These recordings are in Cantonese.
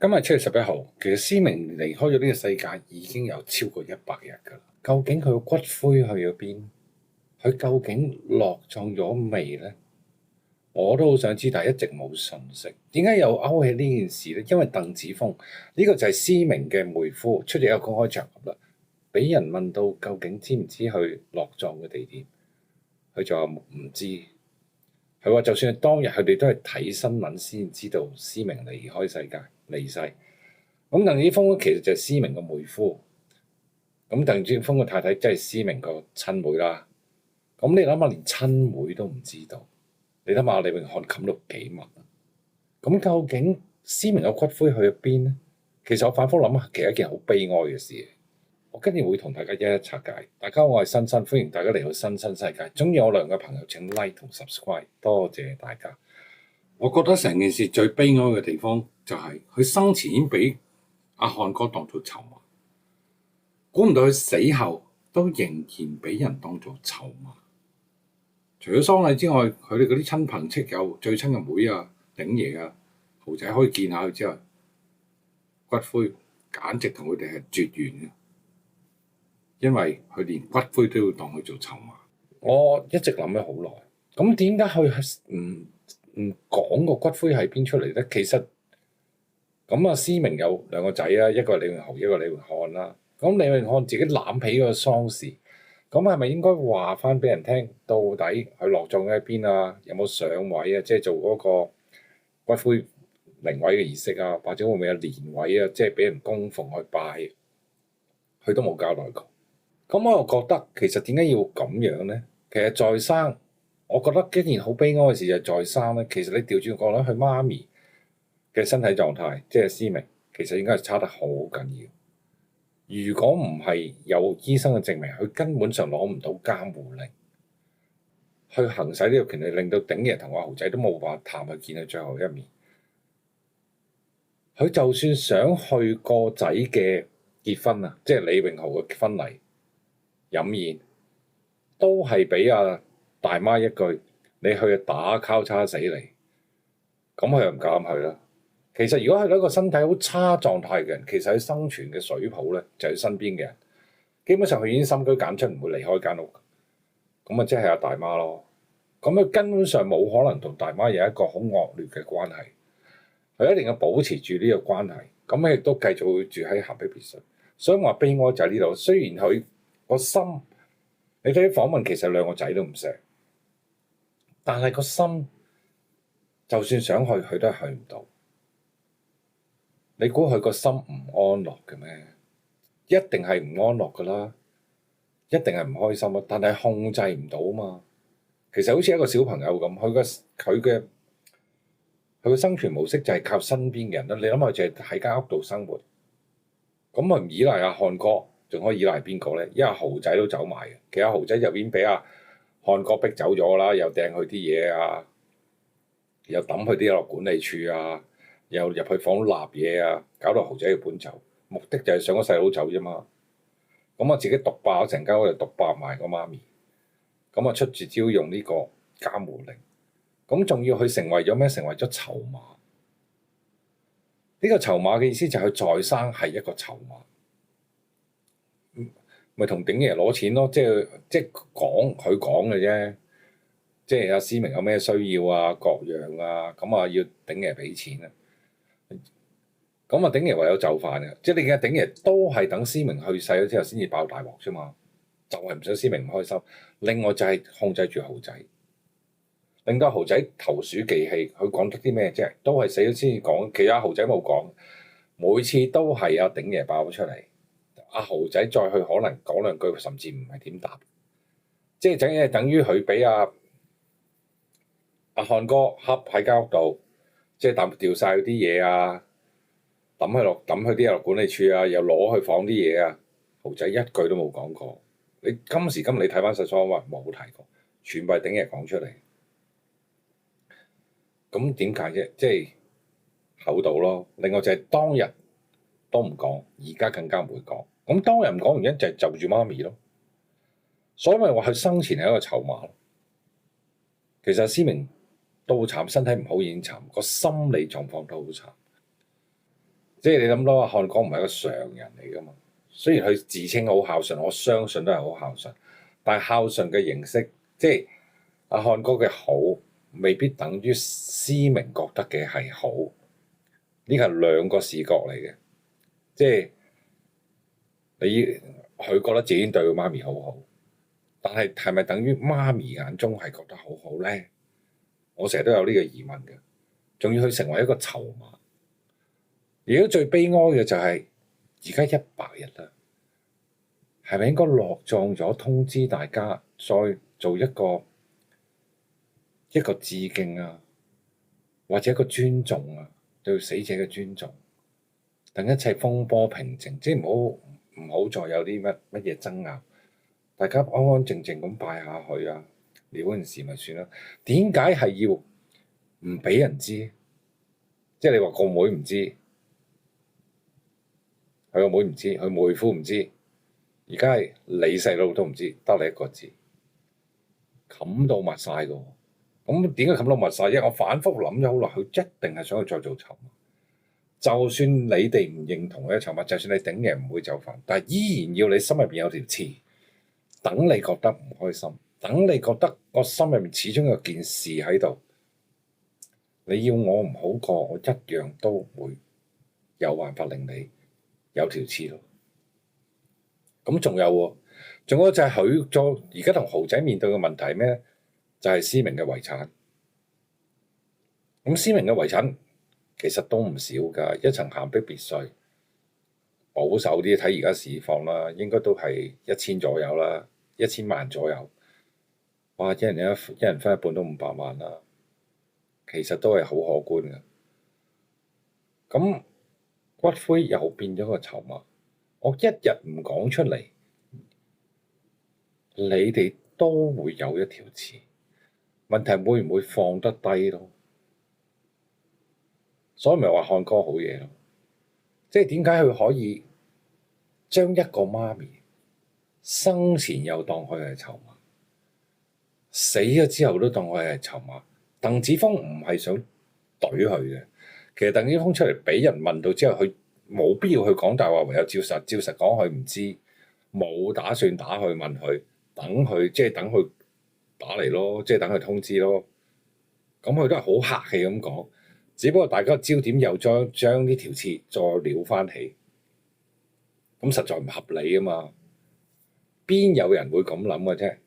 今日7月11號，其實思明離開咗呢個世界已經有超過100日㗎啦。究竟佢個骨灰去咗邊？佢究竟落葬咗未呢？我都好想知，但係一直冇信息。點解又勾起呢件事呢？因為鄧梓峰呢個就係思明嘅妹夫出席一個公開場合啦，俾人問到究竟知唔知佢落葬嘅地點，佢就話唔知。佢話就算係當日，佢哋都係睇新聞先知道思明離開世界離世。咁鄧梓峰其實就係思明個妹夫。咁鄧梓峰個太太真係思明個親妹啦。咁你諗下，連親妹都唔知道，你諗下李榮漢冚到幾密啊？咁究竟思明個骨灰去咗邊呢？其實我反覆諗下，其實一件好悲哀嘅事。我跟住會同大家一一拆解。大家好，我係新新，歡迎大家嚟到新新世界。中意我兩個朋友請 like 同 subscribe，多謝大家。我覺得成件事最悲哀嘅地方就係佢生前已經俾阿漢哥當做籌碼，估唔到佢死後都仍然俾人當做籌碼。除咗喪禮之外，佢哋嗰啲親朋戚友、最親嘅妹啊、頂爺啊、豪仔可以見下佢之外，骨灰簡直同佢哋係絕緣嘅。因為佢連骨灰都要當佢做籌碼。我一直諗咗好耐，咁點解佢唔講個骨灰喺邊出嚟咧？其實咁啊，思明有兩個仔啊，一個係李榮豪，一個李榮漢啦。咁李榮漢自己攬起個喪事，咁係咪應該話翻俾人聽，到底佢落葬喺邊啊？有冇上位啊？即係做嗰個骨灰靈位嘅儀式啊？或者會唔會有連位啊？即係俾人供奉去拜，佢都冇交代過。咁我又覺得其實點解要咁樣呢？其實在生，我覺得一件好悲哀嘅事就係在生咧。其實你調轉講咧，佢媽咪嘅身體狀態，即係思明，其實應該係差得好緊要。如果唔係有醫生嘅證明，佢根本上攞唔到監護令去行使呢個權利，令到鼎爺同阿豪仔都冇辦法探佢見佢最後一面。佢就算想去個仔嘅結婚啊，即係李榮豪嘅婚禮飲宴，都係俾阿大媽一句：你去打交叉死嚟。咁佢又唔夠膽去啦。其實如果係一個身體好差狀態嘅人，其實佢生存嘅水泡咧就係身邊嘅人。基本上佢已經深居簡出，唔會離開間屋。咁啊，即係阿大媽咯。咁佢根本上冇可能同大媽有一個好惡劣嘅關係。佢一定要保持住呢個關係。咁佢亦都繼續會住喺咸碧別墅。所以我話悲哀就喺呢度。雖然佢個心，你睇啲訪問，其實兩個仔都唔錫，但係個心就算想去，佢都係去唔到。你估佢個心唔安樂嘅咩？一定係唔安樂噶啦，一定係唔開心啊！但係控制唔到啊嘛。其實好似一個小朋友咁，佢嘅生存模式就係靠身邊嘅人啦。你諗下，就係喺間屋度生活，咁咪唔依賴阿漢哥，仲可以依賴邊個咧？因為豪仔都走埋嘅，其實豪仔入邊俾阿漢哥逼走咗啦，又掟佢啲嘢啊，又抌佢啲落管理處啊。又入去房立嘢啊，搞到豪仔要搬走，目的就係想個細佬走啫嘛。咁啊，自己毒爆成間屋，就毒爆埋個媽咪。咁啊，出住招用呢個監護令，咁仲要佢成為咗咩？成為咗籌碼。呢個籌碼嘅意思就係佢在生係一個籌碼，咪同鼎爺攞錢咯。即係講佢講嘅啫。即係阿思明有咩需要啊，各樣啊，咁啊要鼎爺俾錢啊。咁啊，鼎爺唯有就範嘅，即係你嘅鼎爺都係等思明去世咗之後先至爆大鑊啫嘛，就係唔想思明唔開心。另外就係控制住豪仔，令到豪仔投鼠忌器。佢講得啲咩啫？都係死咗先至講。其實阿豪仔冇講，每次都係阿鼎爺爆咗出嚟。阿豪仔再去可能講兩句，甚至唔係點答，即係等於佢俾阿漢哥恰喺間屋度，即係掉晒佢啲嘢啊！抌佢啲嘢落管理處啊，又攞去房啲嘢啊，豪仔一句都冇講過。你今時今日你睇翻實況話冇提過，全部係鼎爺講出嚟。咁點解啫？即係厚道咯。另外就係當日都唔講，而家更加唔會講。咁當日唔講原因就係就住媽咪咯。所以咪話佢生前係一個籌碼。其實思明都好慘，身體唔好已經慘，個心理狀況都好慘。即係你諗到阿漢哥唔係一個常人嚟噶嘛？雖然佢自稱好孝順，我相信都係好孝順，但係孝順嘅形式，即係阿漢哥嘅好，未必等於思明覺得嘅係好。呢個係兩個視角嚟嘅，即係佢覺得自己對佢媽咪好好，但係係咪等於媽咪眼中係覺得好好咧？我成日都有呢個疑問嘅，仲要佢成為一個籌碼。而家最悲哀嘅就係而家100日啦，係咪應該落葬咗通知大家，再做一個致敬啊，或者一個尊重啊，對死者嘅尊重，等一切風波平靜，即係唔好再有啲乜嘢爭拗，大家安安靜靜咁拜下佢啊，了嗰件事咪算啦。點解係要唔俾人知？即係你話個妹唔知，佢個妹唔知，佢妹夫唔知，而家係你細佬都唔知，得你一個知，冚到密晒㗎。咁點解冚到密晒？因為我反覆諗咗好耐，佢一定係想去再做籌碼。就算你哋唔認同佢嘅籌碼，就算你頂嘢唔會就範，但係依然要你心入邊有條刺，等你覺得唔開心，等你覺得個心入面始終有件事喺度。你要我唔好過，我一樣都會有辦法令你有條刺咯。咁仲有喎，仲有就係佢再而家同豪仔面對嘅問題咩？就係思明嘅遺產。咁思明嘅遺產其實都唔少㗎，一層咸碧別墅，保守啲睇而家市況啦，應該都係1000左右啦，1000萬左右。哇！一人分一半都500萬啦，其實都係好可觀嘅。咁骨灰又變咗個籌碼，我一日唔講出嚟，你哋都會有一條刺。問題會唔會放得低咯？所以咪話漢哥好嘢咯，即係點解佢可以將一個媽咪生前又當佢係籌碼，死咗之後都當佢係籌碼。鄧子峰唔係想懟佢嘅，其實鄧子峰出嚟俾人問到之後，佢冇必要去講大話，唯有照實講佢唔知，冇打算打去問佢，等佢打嚟咯，即係等佢通知咯。咁佢都係好客氣咁講。只不過大家焦點又將呢條刺再撩翻起，咁實在唔合理啊嘛！邊有人會咁諗嘅啫？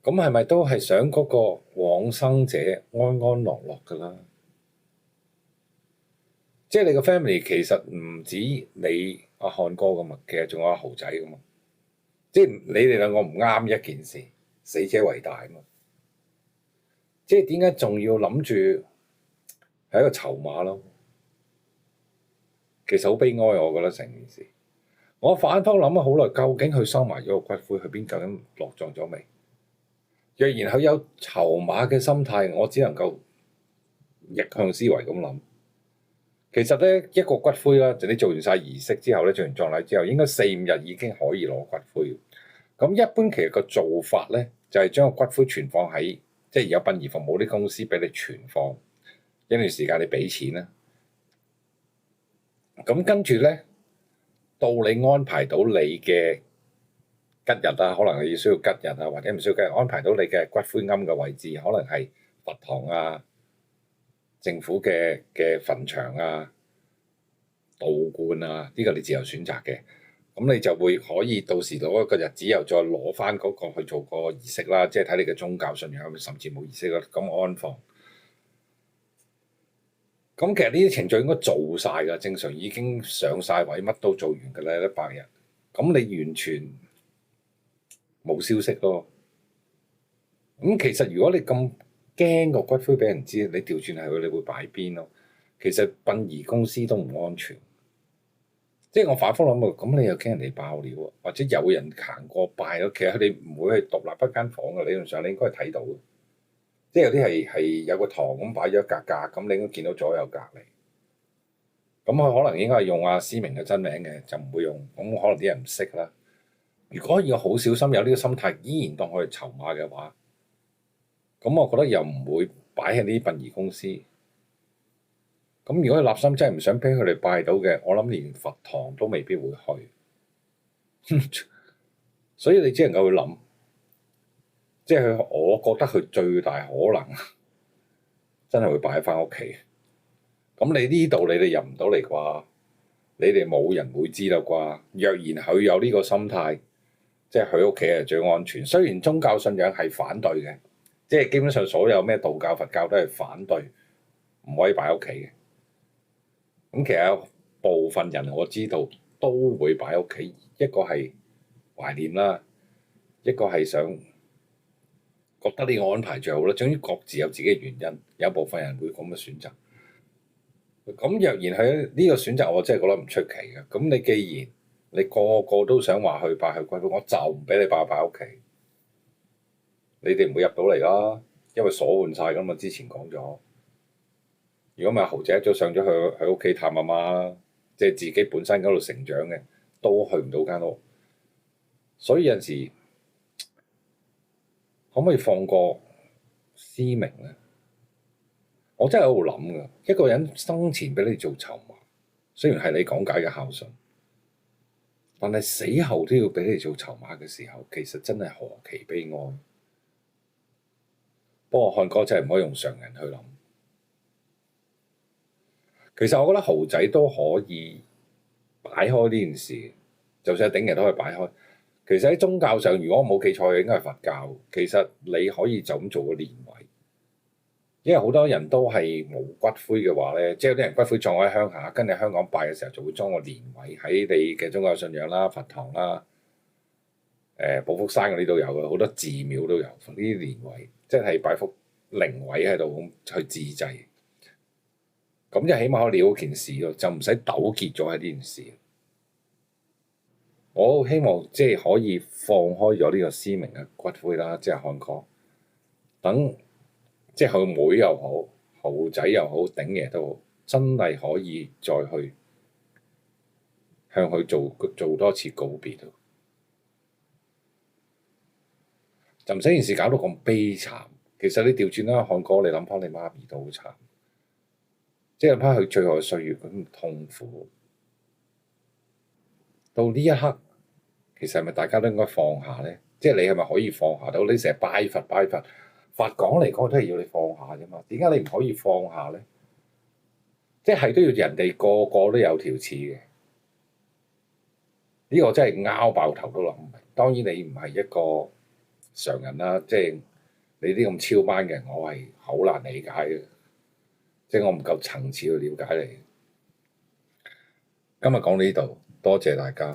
咁係咪都係想嗰個往生者安安樂樂㗎啦？即係你個 family 其實唔止你阿漢哥㗎嘛，其實仲有阿豪仔㗎嘛。即係你哋兩個唔啱一件事，死者為大啊嘛。即係點解仲要諗住係一個籌碼咯？其實好悲哀，我覺得成件事。我反覆諗咗好耐，究竟佢收埋咗個骨灰去邊？究竟落葬咗未？若然佢有籌碼嘅心態，我只能夠逆向思維咁諗。其實咧，一個骨灰啦，就你做完晒儀式之後咧，做完葬禮之後，應該4-5日已經可以攞骨灰。咁一般其實個做法咧，就係將個骨灰存放喺。即係有殯儀服務啲公司俾你存放一段時間，你俾錢啦。咁跟住咧，到你安排到你嘅吉日啊，可能你需要吉日啊，或者唔需要吉日，安排到你嘅骨灰龕嘅位置，可能係佛堂啊、政府嘅墳場啊、道觀啊，呢個你自由選擇嘅。咁你就會可以到時攞一個日子，又再攞翻嗰個去做個儀式啦，即係睇你嘅宗教信仰，甚至冇儀式啦，咁安放。咁其實呢啲程序應該做晒㗎，正常已經上晒位，乜都做完㗎啦，100日。咁你完全冇消息咯。咁其實如果你咁驚個骨灰俾人知，你調轉係佢，你會擺邊咯？其實殯儀公司都唔安全。即係我反覆諗喎，咁你又驚人哋爆料喎，或者有人行過拜咯，其實佢哋唔會係獨立一間房嘅，理論上你應該睇到嘅。即係有啲係有個堂咁擺咗一格格，咁你應該見到左右隔離。咁佢可能應該係用阿思明嘅真名嘅，就唔會用。咁可能啲人唔識啦。如果要好小心，有呢個心態，依然當佢係籌碼嘅話，咁我覺得又唔會擺喺呢啲殯儀公司。咁咁如果佢立心真係唔想俾佢哋拜到嘅，我諗連佛堂都未必會去。所以你只能夠去諗，即係我覺得佢最大可能真係會擺翻屋企。咁你呢度你哋入唔到嚟啩？你哋冇人會知道啩？若然佢有呢個心態，即係佢屋企係最安全。雖然宗教信仰係反對嘅，即係基本上所有咩道教、佛教都係反對，唔可以擺屋企嘅。咁其實有部分人我知道都會擺屋企，一個係懷念啦，一個係想覺得呢個安排最好啦。總之各自有自己嘅原因，有部分人會咁嘅選擇。咁若然係呢個選擇，我真係覺得唔出奇嘅。咁你既然你個個都想話去拜去歸，我就唔俾你拜屋企，你哋唔會入到嚟啦，因為鎖換晒㗎嘛。之前講咗。如果唔係豪仔一早上咗去屋企探阿媽，即係自己本身嗰度成長嘅，都去唔到間屋。所以有陣時可唔可以放過思明咧？我真係喺度諗㗎，一個人生前俾你做籌碼，雖然係你講解嘅孝順，但係死後都要俾你做籌碼嘅時候，其實真係何其悲哀。不過漢哥真係唔可以用常人去諗。其實我覺得豪仔都可以擺開呢件事，就算係頂人都可以擺開。其實喺宗教上，如果我冇記錯，應該係佛教。其實你可以就咁做個蓮位，因為好多人都係冇骨灰嘅話咧，即係有啲人骨灰葬喺鄉下，跟住香港拜嘅時候就會裝個蓮位喺你嘅宗教信仰啦、佛堂啦、寶福山嗰啲都有嘅，好多寺廟都有呢啲蓮位，即係擺幅靈位喺度去自祭。咁就起碼可以了件事咯，就唔使糾結咗喺呢件事。我希望即係可以放開咗呢個思明嘅骨灰啦，即係漢哥，等即係佢妹又好，豪仔又好，頂爺都好，真係可以再去向佢做多次告別咯，就唔使件事搞到咁悲慘。其實你調轉啦，漢哥，你諗翻你媽咪都好慘。即係諗翻佢最後嘅歲月咁痛苦，到呢一刻，其實係咪大家都應該放下咧？即係你係咪可以放下到？你成日拜佛拜佛，佛講嚟講都係要你放下啫嘛。點解你唔可以放下咧？即係都要人哋個個都有條刺嘅，呢個真係拗爆頭都諗唔明。當然你唔係一個常人啦，即係你啲咁超班嘅人，我係好難理解嘅。即係我唔夠層次去了解你。今日講到呢度，多謝大家。